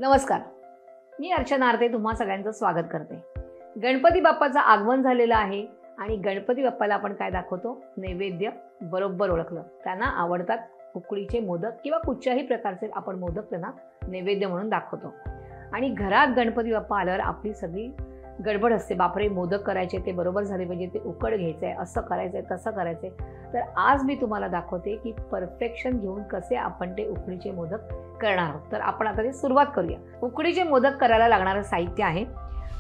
नमस्कार, मी अर्चना आरते तुम्हा सगळ्यांचं स्वागत करते। गणपती बाप्पाचं आगमन झालेलं आहे आणि गणपती बाप्पाला आपण काय दाखवतो? नैवेद्य बरोबर ओळखलं। त्यांना आवडतात उकडीचे मोदक किंवा कुठच्याही प्रकारचे आपण मोदक त्यांना नैवेद्य म्हणून दाखवतो। आणि घरात गणपती बाप्पा आल्यावर आपली सगळी गडबड असते, बापरे मोदक करायचे, ते बरोबर झाले पाहिजे, ते उकड घ्यायचंय, असं करायचंय, तसं करायचंय। तर आज मी तुम्हाला दाखवते की परफेक्शन घेऊन कसे आपण ते उकडीचे मोदक करणार आहोत। तर आपण आता सुरुवात करूया। उकडीचे मोदक करायला लागणारं साहित्य आहे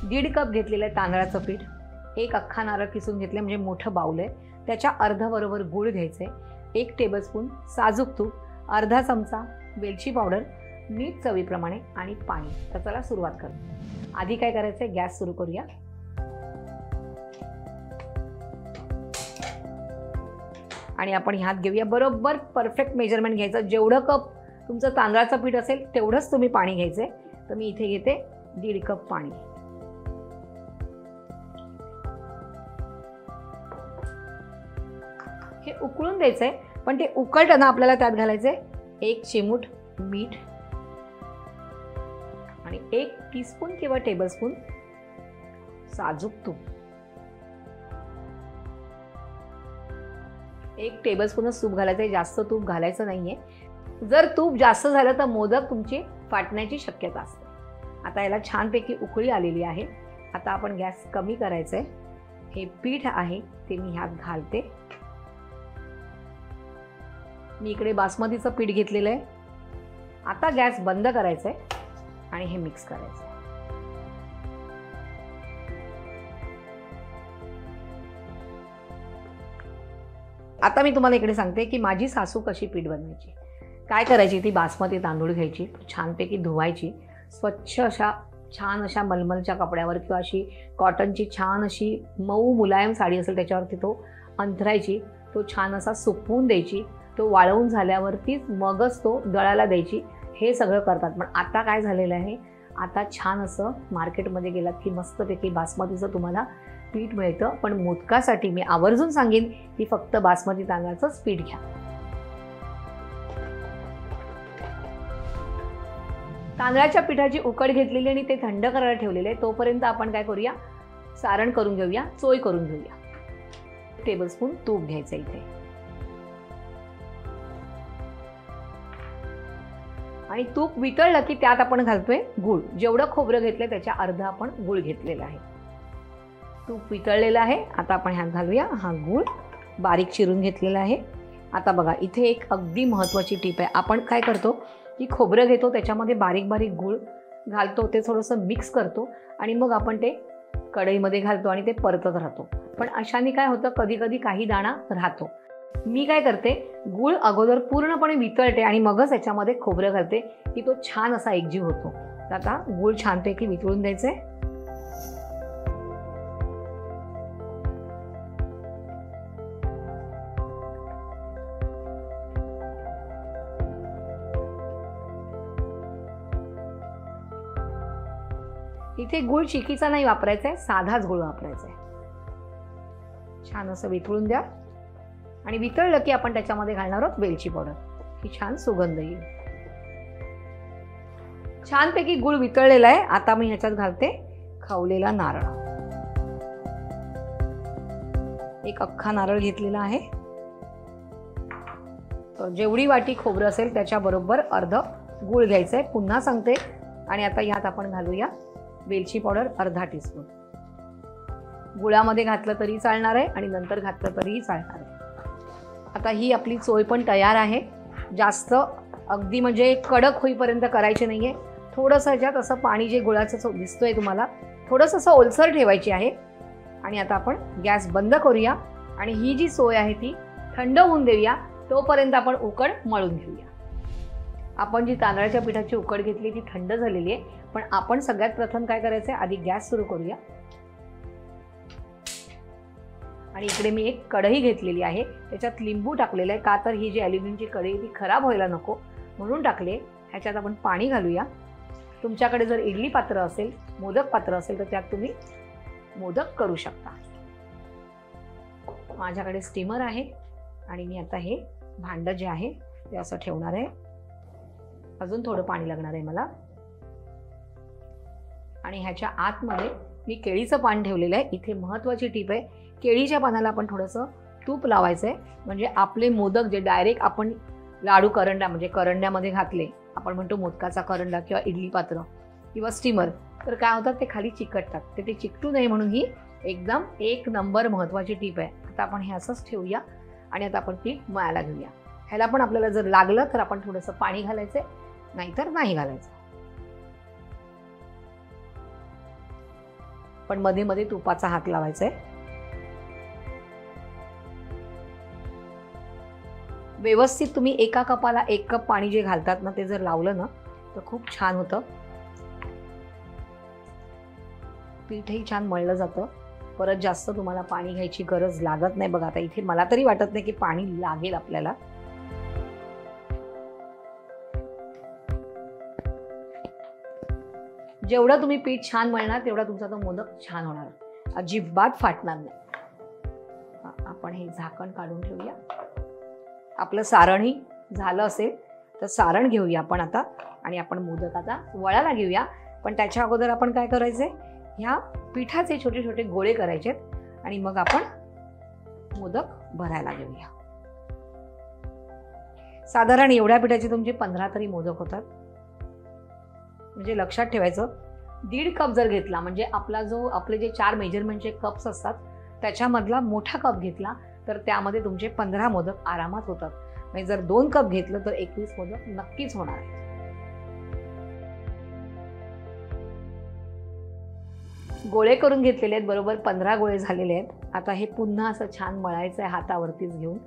1.5 कप घेतलेलं आहे तांदळाचं पीठ, 1 अख्खा नारळ किसून घेतले म्हणजे मोठं बाउल आहे, त्याच्या अर्धा बरोबर गूळ घ्यायचे, 1 टेबलस्पून साजूक तूप, अर्धा चमचा वेलची पावडर, मीठ चवीप्रमाणे आणि पाणी। तर चला सुरुवात करू। आधी काय करायचंय, गॅस सुरू करूया। आणि आपण ह्यात घेऊया बरोबर परफेक्ट मेजरमेंट घ्यायचं, जेवढं कप तुमचं तांदळाचं पीठ असेल तेवढंच तुम्ही पाणी घ्यायचंय। तर मी इथे घेते 1.5 कप पाणी। हे उकळून द्यायचंय, पण ते उकळताना आपल्याला त्यात घालायचंय 1 चिमूट मीठ आणि 1 टीस्पून किंवा टेबलस्पून साजूक तूप, 1 टेबलस्पूनच तूप घालायचंय, जास्त तूप घालायचं नाहीये। जर तूप जास्त झालं तर मोदक तुमची फाटण्याची शक्यता असते। आता याला छानपैकी उकळी आलेली आहे। आता आपण गॅस कमी करायचंय। हे पीठ आहे ते मी ह्यात घालते। मी इकडे बासमतीचं पीठ घेतलेलं आहे। आता गॅस बंद करायचंय आणि हे मिक्स करायचं। आता मी तुम्हाला इकडे सांगते की माझी सासू कशी पीठ बनवायची। काय करायची, ती बासमती तांदूळ घ्यायची, छानपैकी धुवायची, स्वच्छ अशा छान अशा मलमलच्या कपड्यावर किंवा अशी कॉटनची छान अशी मऊ मुलायम साडी असेल त्याच्यावरती तो अंथरायची, तो छान असा सुकवून द्यायची, तो वाळवून झाल्यावरतीच मगच तो दळायला द्यायची। हे सगळं करतात। पण आता काय झालेलं आहे, आता छान असं मार्केटमध्ये गेलात की मस्तपैकी बासमतीचं तुम्हाला पीठ मिळतं। पण मोदकासाठी मी आवर्जून सांगेन की फक्त बासमती तांदळाचंच पीठ घ्या। तांदळाच्या पिठाची उकड घेतलेली आणि ते थंड करायला ठेवलेले, तोपर्यंत आपण काय करूया, सारण करून घेऊया, चोय करून घेऊया। टेबलस्पून तूप घ्यायचं इथे आणि तूप वितळलं की त्यात आपण घालतोय गूळ। जेवढं खोबरं घेतलंय त्याच्या अर्धा आपण गूळ घेतलेला आहे। तूप वितळलेलं आहे। आता आपण ह्यात घालूया हा गूळ बारीक चिरून घेतलेला आहे। आता बघा इथे एक अगदी महत्त्वाची टीप आहे। आपण काय करतो की खोबरं घेतो, त्याच्यामध्ये बारीक बारीक गूळ घालतो, ते थोडंसं मिक्स करतो आणि मग आपण ते कढईमध्ये घालतो आणि ते परतत राहतो। पण अशाने काय होतं, कधी कधी काही दाणा राहतो। मी काय करते, गूळ अगोदर पूर्णपणे वितळते आणि मगच याच्यामध्ये खोबरं घालते की तो छान असा एकजीव होतो। तर आता गूळ छानपैकी वितळून द्यायचंय। इथे गूळ चिकीचा नाही वापरायचा आहे, साधाच गूळ वापरायचा आहे। छान असं वितळून द्या आणि वितळलं की आपण त्याच्यामध्ये घालणार आहोत वेलची पावडर, ही छान सुगंध येईल। छानपैकी गूळ वितळलेला आहे। आता मी ह्याच्यात घालते खवलेला नारळ, 1 अख्खा नारळ घेतलेला आहे। जेवढी वाटी खोबरं असेल त्याच्या बरोबर अर्ध गूळ घ्यायचंय, पुन्हा सांगते। आणि आता ह्यात आपण घालूया वेलची पावडर अर्धा टीस्पून। गुळामध्ये घातलं तरी चालणार आहे आणि नंतर घातलं तरीही चालणार आहे। आता ही आपली चोय पण तयार आहे। जास्त अगदी म्हणजे कडक होईपर्यंत करायचे नाहीये, थोडंसं ह्याच्यात असं पाणी जे गुळाचं दिसतोय तुम्हाला, थोडंसं असं ओलसर ठेवायची आहे। आणि आता आपण गॅस बंद करूया आणि ही जी चोय आहे ती थंड होऊन देऊया, तोपर्यंत आपण उकड मळून घेऊया। आपण जी तांदळाच्या पिठाची उकड घेतली ती थंड झालेली आहे, पण आपण सगळ्यात प्रथम काय करायचंय, आधी गॅस सुरू करूया। आणि इकडे मी एक कढई घेतलेली आहे, त्याच्यात लिंबू टाकलेलं आहे, का तर ही जी ॲल्युमिनियमची कढई ती खराब व्हायला नको म्हणून टाकले। ह्याच्यात आपण पाणी घालूया। तुमच्याकडे जर इडली पात्र असेल, मोदक पात्र असेल तर त्यात तुम्ही मोदक करू शकता। माझ्याकडे स्टीमर आहे आणि मी आता हे भांडं जे आहे ते असं ठेवणार आहे। अजून थोडं पाणी लागणार आहे मला। आणि ह्याच्या आतमध्ये मी केळीचं पान ठेवलेलं आहे. इथे महत्त्वाची टीप आहे, केळीच्या पानाला आपण थोडंसं तूप लावायचं आहे, म्हणजे आपले मोदक जे डायरेक्ट आपण लाडू करंडा म्हणजे करंड्यामध्ये घातले, आपण म्हणतो मोदकाचा करंडा किंवा इडली पात्र किंवा स्टीमर, तर काय होतात ते खाली चिकटतात. ते चिकटू नये म्हणून ही एकदम एक नंबर महत्त्वाची टीप आहे. आता आपण हे असंच ठेवूया आणि आता आपण पीठ मळायला घेऊया. ह्याला पण आपल्याला जर लागलं तर आपण थोडंसं पाणी घालायचं, नाहीतर नाही घालायचं. पण मध्ये मध्ये तुपाचा हात लावायचा आहे. व्यवस्थित तुम्ही एका कपाला 1 कप पाणी जे घालतात ना, ते जर लावलं ना तर खूप छान होतं. पीठही छान मळलं जातं. परत जास्त तुम्हाला पाणी घ्यायची गरज लागत नाही. बघा आता इथे मला तरी वाटत नाही की पाणी लागेल आपल्याला. जेवढं तुम्ही पीठ छान मळणार तेवढा तुमचा तो मोदक छान होणार, अजिबात फाटणार नाही. आपण हे झाकण काढून ठेवूया. आपलं सारणही झालं असेल तर सारण घेऊया आपण आता आणि आपण मोदक आता वळायला घेऊया. पण त्याच्या अगोदर आपण काय करायचंय, ह्या पिठाचे छोटे छोटे गोळे करायचे आणि मग आपण मोदक भरायला घेऊया. साधारण एवढ्या पिठाचे तुमचे 15 तरी मोदक होतात. म्हणजे लक्षात ठेवायचं, 1.5 कप जर घेतला म्हणजे आपले जे 4 मेजरमेंटचे कप्स असतात त्याच्यामधला मोठा कप घेतला तर त्यामध्ये तुमचे 15 मोदक आरामात होतात. म्हणजे जर 2 कप घेतलं तर 21 मोदक नक्कीच होणार आहे. गोळे करून घेतलेले आहेत, बरोबर 15 गोळे झालेले आहेत. आता हे पुन्हा असं छान मळायचं आहे हातावरतीच घेऊन.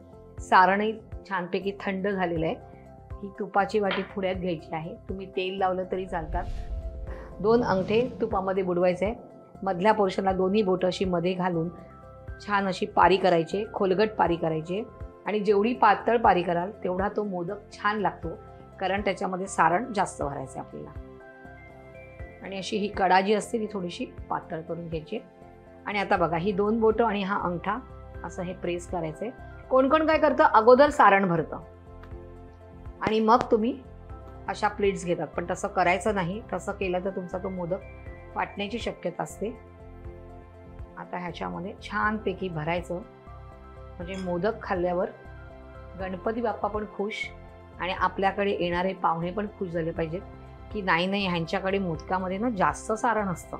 सारणही छानपैकी थंड झालेलं आहे. ही तुपाची वाटी पुढ्यात घ्यायची आहे. तुम्ही तेल लावलं तरी चालतात. 2 अंगठे तुपामध्ये बुडवायचे आहे. मधल्या पोर्शनला दोन्ही बोटं अशी मध्ये घालून छान अशी पारी करायची, खोलगट पारी करायची. आणि जेवढी पातळ पारी कराल तेवढा तो मोदक छान लागतो, कारण त्याच्यामध्ये सारण जास्त भरायचं आहे आपल्याला. आणि अशी ही कडा जी असते ती थोडीशी पातळ करून घ्यायची. आणि आता बघा ही 2 बोटं आणि हा अंगठा असं हे प्रेस करायचं आहे. कोण कोण काय करतं, अगोदर सारण भरतं आणि मग तुम्ही अशा प्लेट्स घेतात, पण तसं करायचं नाही. तसं केलं तर तुमचा तो मोदक फाटण्याची शक्यता असते. आता ह्याच्यामध्ये छानपैकी भरायचं, म्हणजे मोदक खाल्ल्यावर गणपती बाप्पा पण खुश आणि आपल्याकडे येणारे पाहुणे पण खुश झाले पाहिजेत की नाही ह्यांच्याकडे मोदकामध्ये ना जास्त सारण असतं.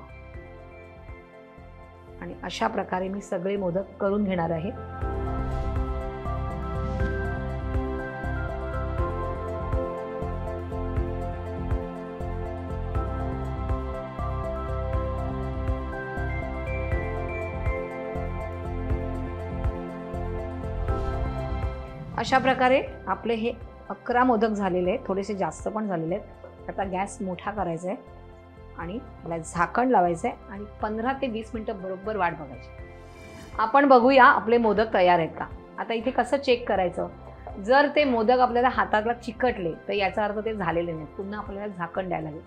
आणि अशा प्रकारे मी सगळे मोदक करून घेणार आहे. अशा प्रकारे आपले हे 11 मोदक झालेले आहेत, थोडेसे जास्त पण झालेले आहेत. आता गॅस मोठा करायचा आहे आणि याला झाकण लावायचं आहे आणि 15 ते 20 मिनिटं बरोबर वाट बघायची. आपण बघूया आपले मोदक तयार आहेत का. आता इथे कसं चेक करायचं, जर ते मोदक आपल्याला हाताला चिकटले तर याचा अर्थ ते झालेले नाहीत. पुन्हा आपल्याला झाकण द्यायला लागेल.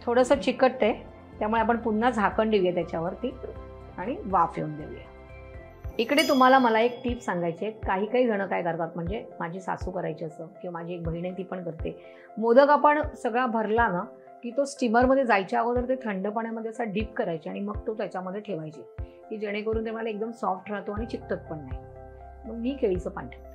थोडंसं चिकटतंय त्यामुळे आपण पुन्हा झाकण देऊया त्याच्यावरती आणि वाफ येऊन देऊया. इकडे तुम्हाला मला एक टीप सांगायची आहे. काही जण काय करतात, म्हणजे माझी सासू करायची असं किंवा माझी एक बहीण आहे ती पण करते. मोदक आपण सगळा भरला ना की तो स्टीमरमध्ये जायच्या अगोदर ते थंड पाण्यामध्ये असा डीप करायचे आणि मग तो त्याच्यामध्ये ठेवायचे, की जेणेकरून ते मला एकदम सॉफ्ट राहतो आणि चिकटत पण नाही. मग मी केळीचं पान ठेवते.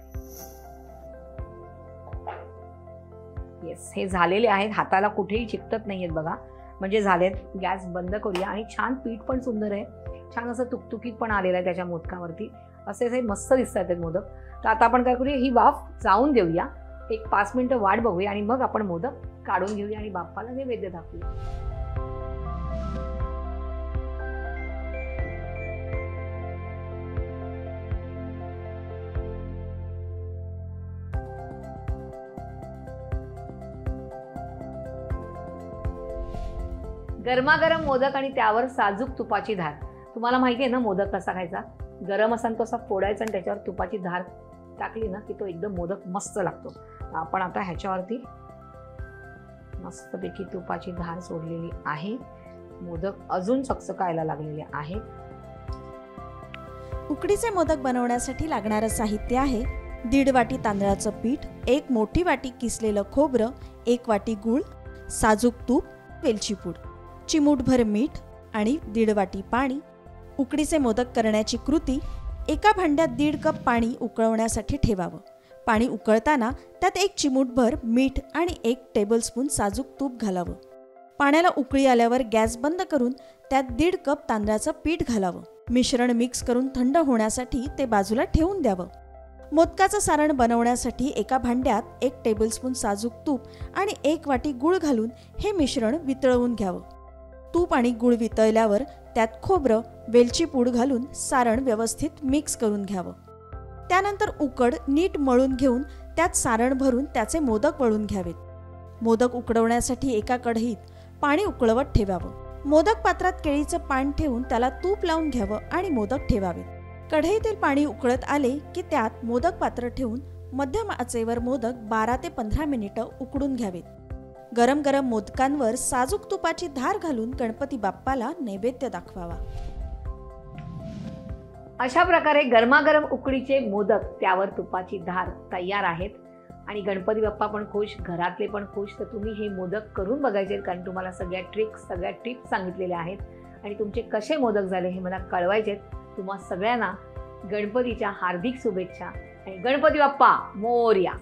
येस, हे झालेले आहेत. हाताला कुठेही चिकटत नाही आहेत बघा, म्हणजे झालेत. गॅस बंद करूया. आणि छान पीठ पण सुंदर आहे, छान असं तुकतुकीत पण आलेलं आहे त्याच्या मोदकावरती. असे मस्त दिसतात आहेत मोदक. तर आता आपण काय करूया, ही वाफ जाऊन देऊया, एक 5 मिनिटं वाट बघूया आणि मग आपण मोदक काढून घेऊया आणि बाप्पाला नैवेद्य दाखवूया. गरमागरम मोदक आणि त्यावर साजूक तुपाची धार. तुम्हाला माहिती आहे ना मोदक कसा खायचा, गरम असा तो असा फोडायचा आणि त्याच्यावर तुपाची धार टाकली ना की तो एकदम मोदक मस्त लागतो. आपण आता ह्याच्यावरती मस्तपैकी तुपाची धार सोडलेली आहे. मोदक अजून चकचकायला लागलेले आहेत. उकडीचे मोदक बनवण्यासाठी लागणारं साहित्य आहे 1.5 वाटी तांदळाचं पीठ, 1 मोठी वाटी किसलेलं खोबरं, 1 वाटी गूळ, साजूक तूप, वेलची पूड. चिमूटभर मीठ आणि 1.5 वाटी पाणी. उकडीचे मोदक करण्याची कृती: एका भांड्यात 1.5 कप पाणी उकळवण्यासाठी ठेवावं. पाणी उकळताना त्यात 1 चिमूटभर मीठ आणि 1 टेबलस्पून साजूक तूप घालावं. पाण्याला उकळी आल्यावर गॅस बंद करून त्यात 1.5 कप तांदळाचं पीठ घालावं. मिश्रण मिक्स करून थंड होण्यासाठी ते बाजूला ठेवून द्यावं. मोदकाचं सारण बनवण्यासाठी एका भांड्यात 1 टेबलस्पून साजूक तूप आणि 1 वाटी गूळ घालून हे मिश्रण वितळवून घ्यावं. तूप आणि गूळ वितळल्यावर त्यात खोबरं, वेलची पूड घालून सारण व्यवस्थित मिक्स करून घ्यावं. त्यानंतर उकड नीट मळून घेऊन त्यात सारण भरून त्याचे मोदक वळून घ्यावेत. मोदक उकडवण्यासाठी एका कढईत पाणी उकळवत ठेवावं. मोदक पात्रात केळीचं पान ठेवून त्याला तूप लावून घ्यावं आणि मोदक ठेवावेत. कढईतील पाणी उकळत आले की त्यात मोदक पात्र ठेवून मध्यम आचेवर मोदक 12 ते 15 मिनिटं उकडून घ्यावेत. गरम गरम मोदकांवर साजूक तुपाची धार घालून गणपती बाप्पाला नैवेद्य दाखवावा. अशा प्रकारे गरमागरम उकडीचे मोदक, त्यावर तुपाची धार तयार आहेत. आणि गणपती बाप्पा पण खुश, घरातले पण खुश. तर तुम्ही हे मोदक करून बघायचे, कारण तुम्हाला सगळ्या ट्रिक्स, सगळ्या टिप्स सांगितलेल्या आहेत. आणि तुमचे कसे मोदक झाले हे मला कळवायचे. तुम्हा सगळ्यांना गणपतीच्या हार्दिक शुभेच्छा आणि गणपती बाप्पा मोरया.